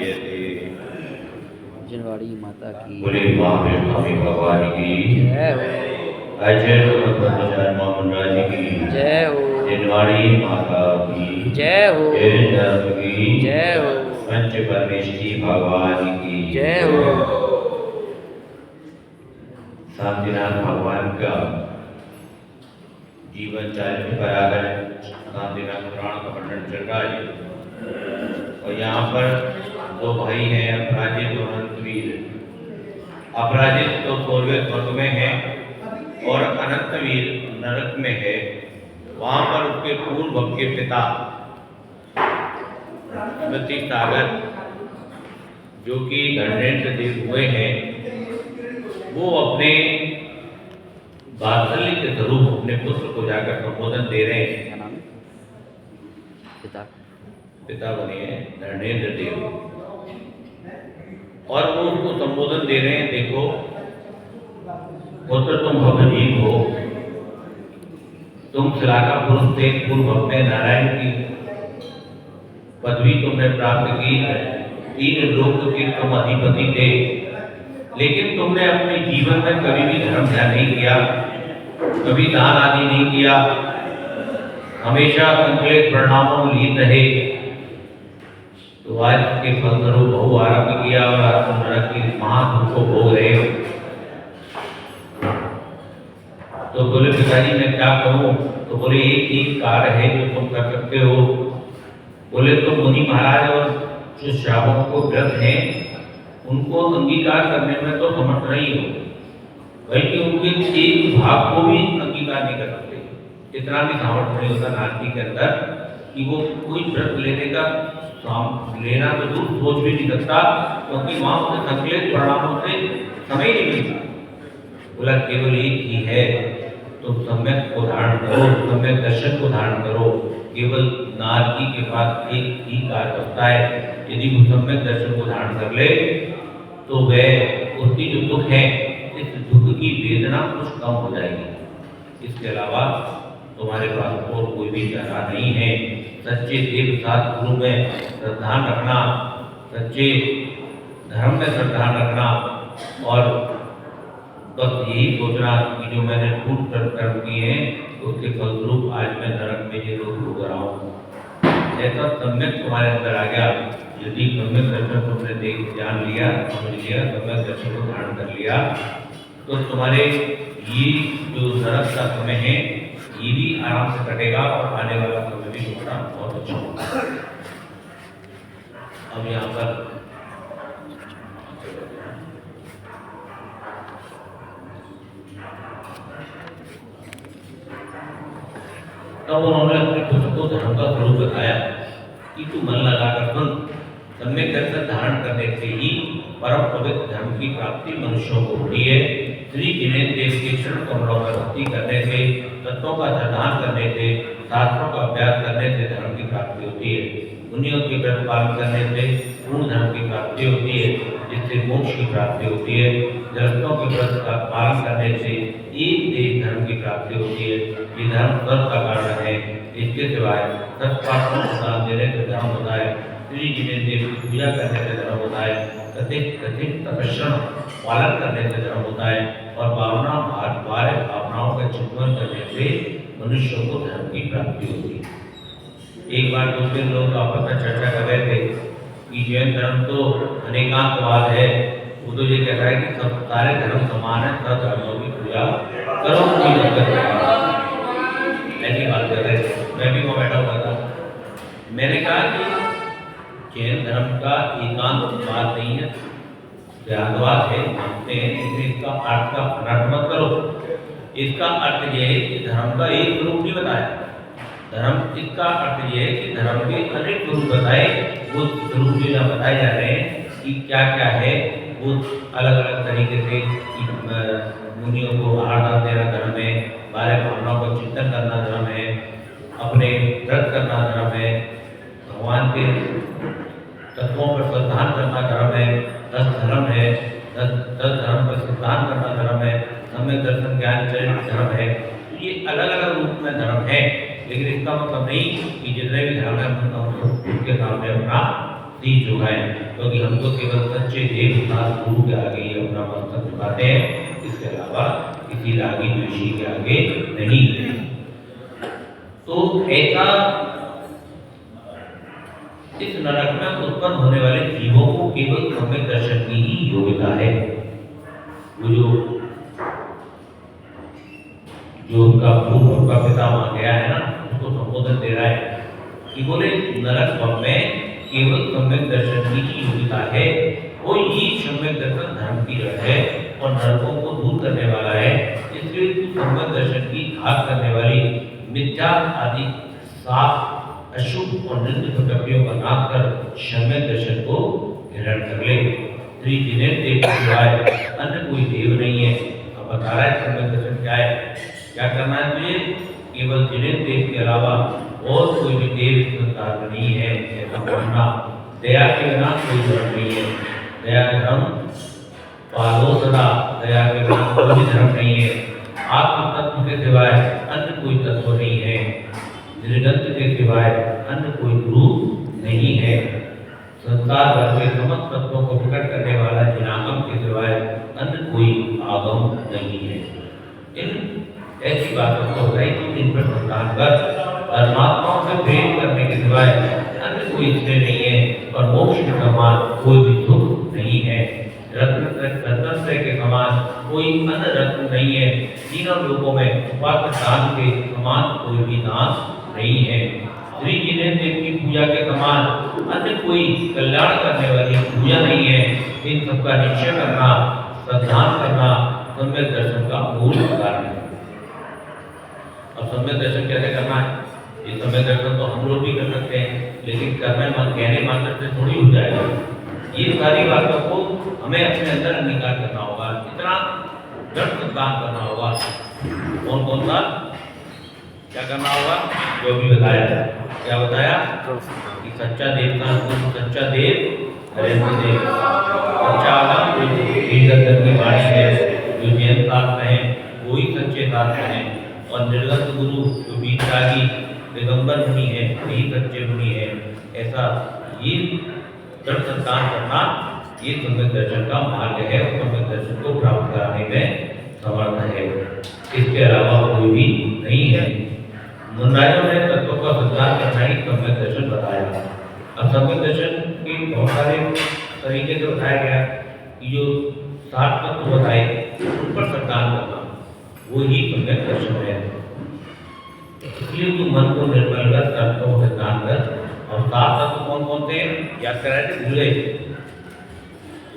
जयते। जनवाड़ी माता की बोले महावीर स्वामी भगवान की जय हो। अजय ब्रह्मचारी मोहन राज की जय हो। जनवाड़ी माता की जय हो। जय की जय हो। पंच परमेश्वरी भगवान की जय हो। शांतिनाथ भगवान का जीवन चारित्र पर आकर शांतिनाथ पुराण का वर्णन चल रहा है। और यहाँ पर दो भाई हैं, अपराजित और अनंतवीर। अपराजित तो 16वें स्वर्ग में है और अनंतवीर नरक में है। वहाँ पर उसके पूर्व के पिता अमृति सागर जो कि धर्मेंद्र देव हुए हैं, वो अपने वात्सल्य के स्वरूप अपने पुत्र को जाकर संबोधन दे रहे हैं। क्या नाम है पिता? पिता बने हैं धर्मेंद्र देव और वो उनको संबोधन दे रहे हैं। देखो पुत्र, तुम भव्य जीव हो, तुम शिलाका पुरुष थे, पूर्व में नारायण की पदवी तुमने प्राप्त की, 3 लोक के तुम अधिपति थे, लेकिन तुमने अपने जीवन में कभी भी धर्म ध्यान नहीं किया, कभी दान आदि नहीं किया, हमेशा संकलित परिणामों में लीन रहे। तो आज के फलस्वरूप बहु आरंभ किया और आज तुम नरक की महादुख को भोग रहे हो। तो बोले पिताजी मैं क्या करूं? तो बोले एक ही कार्य है जो तुम कर सकते हो। बोले तो मुनि महाराज और जो श्रावकों को व्रत हैं उनको अंगीकार करने में तो समर्थ नहीं हो, बल्कि उनके एक भाग को भी अंगीकार नहीं कर सकते। इतना भी सामर्थ्य नहीं होता नास्तिक के अंदर कि वो कोई व्रत लेने का लेना तो दूर सोच भी नहीं सकता, क्योंकि वहां उसे संकलित परिणामों से समय नहीं मिलता। बोला केवल एक ही है, तुम सम्यक को धारण करो, सम्यक दर्शन को धारण करो। केवल नारकी के पास एक ही कार्य होता है, यदि वो सम्यक दर्शन को धारण कर ले तो वह उसकी जो दुख है, इस दुख की वेदना कुछ कम हो जाएगी। इसके अलावा तुम्हारे पास और कोई भी चारा नहीं है। सच्चे देव साथ गुरु में श्रद्धा रखना, सच्चे धर्म में श्रद्धा रखना और बस यही सोचना कि जो मैंने टूट कर कर्म किए हैं तो उसके फलस्वरूप आज मैं नरक में ये लोग भोग रहा हूँ। ऐसा सम्यक तुम्हारे अंदर आ गया, यदि सम्यक दर्शन तुमने देख जान लिया, समझ लिया, सम्यक दर्शन को धारण कर लिया, तो तुम्हारे ये जो नरक का समय है ये भी आराम से कटेगा और आने वाला समय भी तुम्हारा बहुत अच्छा होगा। अब यहाँ पर तब उन्होंने अपने पुत्र को धर्म का स्वरूप बताया कि तू मन लगाकर सुन, सम्यक दर्शन धारण करने से ही परम पवित्र धर्म की प्राप्ति मनुष्यों को होती है। श्री जिनेन्द्र देव के चरण कमलों में भक्ति करने से, तत्वों का श्रद्धान करने से, शास्त्रों का अभ्यास करने से धर्म की प्राप्ति होती है। मुनियों के व्रत पालन करने से पूर्ण धर्म की प्राप्ति होती है, जिससे मोक्ष की प्राप्ति होती है। गृहस्थों के व्रत का पालन करने से एक देश धर्म की प्राप्ति होती है। ये धर्म स्वर्ग का कारण है। इसके सिवाय सत्पात्रों को दान देने से धर्म होता है, श्री जिनेन्द्र देव की पूजा करने से धर्म होता है, कथित तपस्या पालन करने से धर्म होता है और बारह भावनाओं का चिंतन करने से मनुष्यों को धर्म की प्राप्ति होती है। एक बार 2-3 लोग आपस में चर्चा कर रहे थे कि जैन धर्म तो अनेकांतवाद है, वो तो ये कहता है कि सब सारे धर्म समान है, सब धर्मों की पूजा करो, कोई दिक्कत नहीं। ऐसी बात कर रहे थे, मैं भी वहाँ बैठा हुआ था। मैंने कहा कि जैन धर्म का एकांतवाद नहीं है, ज्ञानवाद है, मानते हैं, इसलिए इसका अर्थ का अनर्थ मत करो। इसका अर्थ यह है कि धर्म का एक स्वरूप नहीं बताया, धर्म इसका अर्थ यह है कि धर्म के अनेक स्वरूप बताए, वो स्वरूप जो यहाँ बताए जा रहे हैं कि क्या क्या है, वो अलग अलग तरीके से मुनियों को आहार दान देना धर्म है, 12 भावनाओं का चिंतन करना धर्म है, अपने व्रत करना धर्म है, भगवान के तत्वों पर श्रद्धान करना धर्म है, 10 धर्म है, 10 धर्म पर श्रद्धान करना धर्म है, सम्यक दर्शन ज्ञान चरित्र धर्म है। तो ये अलग अलग रूप में धर्म है, लेकिन इसका मतलब नहीं कि जितने भी धर्म है उनके सामने अपना शीश शीश झुकाएं, क्योंकि हम तो केवल सच्चे देवदास गुरु के आगे ही अपना मस्तक झुकाते हैं, इसके अलावा किसी रागी द्वेषी के आगे नहीं। तो ऐसा इस नरक में उत्पन्न होने वाले जीवों को केवल सम्यक दर्शन की ही योग्यता है। वो जो उनका भूख उनका पिता वहां गया है ना, उसको संबोधन दे रहा है कि बोले नरक में केवल सम्यक दर्शन की ही योग्यता है। वो ही सम्यक दर्शन धर्म की जड़ है और नरकों को दूर करने वाला है। इसलिए तू सम्यक दर्शन की घात करने वाली मिथ्या आदि साफ अशुभ और निंद प्रकृतियों का नाश कर सम्यक दर्शन को ग्रहण कर ले। श्री जिनेन्द्र देव के सिवाय अन्य कोई देव नहीं है। अब बता रहा है सम्यक दर्शन क्या है, क्या करना है तुझे, केवल जिनेन्द्र देव के अलावा और कोई भी देव इस संसार में नहीं है, ऐसा मानना। दया के बिना कोई धर्म नहीं है, दया धर्म पालो सदा, दया के बिना कोई धर्म नहीं है। आत्म तत्व के सिवाय अन्य कोई तत्व नहीं है, निर्गंत के सिवाय अन्य कोई गुरु नहीं है। संसार भर के समस्त तत्वों को प्रकट करने वाला जिनागम के सिवाय अन्य कोई आगम नहीं है। इन ऐसी बातों को बताई तो इन पर संतान कर धर्मात्माओं से प्रेम करने के सिवाय अन्य कोई इसमें नहीं है और मोक्ष के समान कोई भी सुख नहीं है। रत्न के समान कोई अन्य रत्न नहीं है। तीनों लोगों में उपास्य दान के समान कोई भी दान नहीं है। श्री जिनेन्द्र देव की पूजा के समान अन्य कोई कल्याण करने वाली पूजा नहीं है। इन सबका निश्चय करना, श्रद्धान करना सम्यक दर्शन का मूल कारण है। अब सम्यक दर्शन कैसे करना है? ये सम्यक दर्शन तो हम लोग भी कर सकते हैं, लेकिन करने मन कहने मात्र से थोड़ी हो जाएगा। ये सारी बातों को हमें अपने अंदर अंगीकार करना होगा, इतना दृढ़ सिद्धांत करना होगा। कौन कौन सा क्या करना होगा? जो भी बताया, क्या बताया कि सच्चा देव का सच्चा देव नरेंद्र देव, सच्चा आलम जो की वाणी है, जो जैन शास्त्र है वही सच्चे शास्त्र हैं, और निर्गत गुरु जो बीतरागी दिगंबर मुनि है वही सच्चे मुनि है। ऐसा ये दृढ़ संतान करना ये सम्यक दर्शन का मार्ग है और सम्यक दर्शन को प्राप्त कराने में समर्थ है। इसके अलावा कोई भी नहीं है। मुंडाइयों ने तत्वों का संचार करना ही सम्यक दर्शन बताया। अब सम्यक दर्शन के बहुत सारे तरीके से बताया गया कि जो 7 तत्व बताए उन पर संचार करना वो ही सम्यक दर्शन है। इसलिए तू मन को निर्मल कर, तत्वों को संचार कर। और 7 तत्व कौन कौन से याद कराए थे? भूल गए?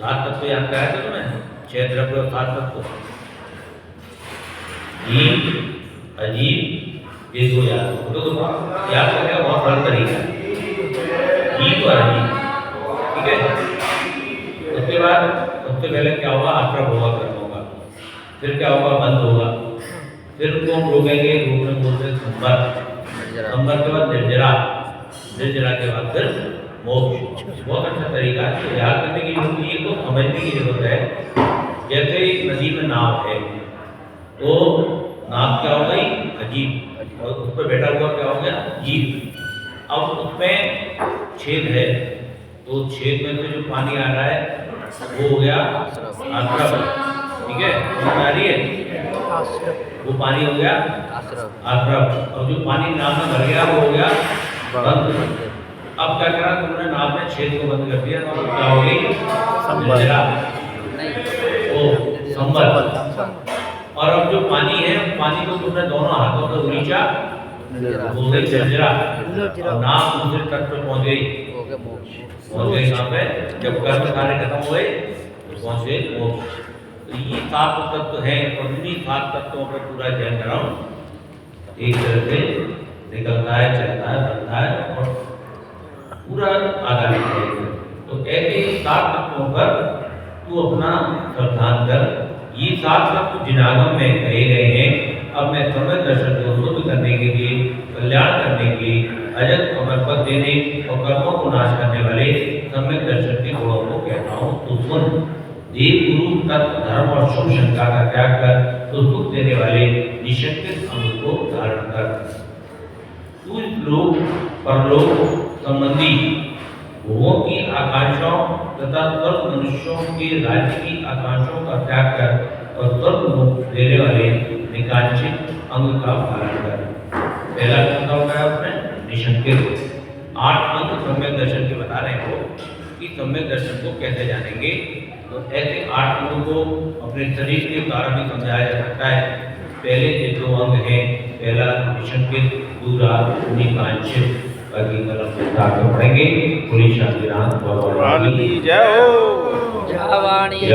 7 तत्व याद कराए थे तुम्हें? 6 द्रव्य और 7 तत्व, जीव अजीब, ये 2 याद तो याद करने का बहुत सरल तरीका है, जीव और अजीब। ठीक है, उसके बाद सबसे पहले क्या होगा? आश्रम होगा, कर्म होगा, फिर क्या होगा? बंद होगा, फिर उनको हम रोकेंगे, रोकने बोलते संबर, संबर के बाद निर्जरा, निर्जरा के बाद फिर मोक्ष। बहुत अच्छा तरीका है, तो याद करने की जरूरत नहीं है, तो समझने की जरूरत है। जैसे एक नदी में नाव है, तो नाव क्या हो गई? अजीब, और उस पर बैठा हुआ क्या हो गया? जीव। अब उसमें छेद है, तो छेद में से जो पानी आ रहा है वो हो गया आश्रम। ठीक है, समझ आ रही है? वो पानी हो गया आश्रम, और जो पानी नाव में भर गया वो हो गया बंद। अब क्या करा तुमने? नाव में छेद को बंद कर दिया, तो क्या हो गई? निर्जरा, ओ संबल। और अब जो पानी है, पानी को तुमने दोनों हाथों से उलीचा, हो गई निर्जरा, और नाव दूसरे तट पर पहुंच गई, पहुंच गई कहाँ पे? जब कर्म कार्य खत्म हुए तो पहुंच गए मोक्ष। तो ये 7 तत्व हैं, और इन्हीं 7 तत्वों पर पूरा जैन धर्म एक तरह से निकलता है, चलता है, बनता है और पूरा आधारित है। तो ऐसे 7 तत्वों पर तू अपना श्रद्धान कर। ये 7 तत्व जिनागम में कहे गए हैं। अब मैं सम्यक दर्शन को शुद्ध करने के लिए, कल्याण करने के लिए, अजत समर्पण देने और कर्मों को नाश करने वाले सम्यक दर्शन के गुणों को कहता हूँ। तो सुन, देव गुरु तत्व धर्म और शुभ शंका का त्याग कर, तो सुख देने वाले निशंकित अंग को धारण कर। तू लोक परलोक संबंधी भुवों की आकांक्षाओं तथा स्वर्ग मनुष्यों के राज्य की आकांक्षाओं का त्याग कर और स्वर्ग मुख देने वाले निकांक्षित अंग का पालन कर। पहला कौन सा होता है उसमें? निशंकित। 8 अंग सम्यक दर्शन के बता रहे हो कि सम्यक दर्शन को कैसे जानेंगे। तो ऐसे 8 अंगों को अपने शरीर के द्वारा भी समझाया जा सकता है। पहले के 2 अंग हैं, पहला निशंकित, दूसरा निकांक्षित। बाकी कलम विस्तार से पढ़ेंगे। बोली शांतिनाथ भगवान की जय हो। जावाणी जय।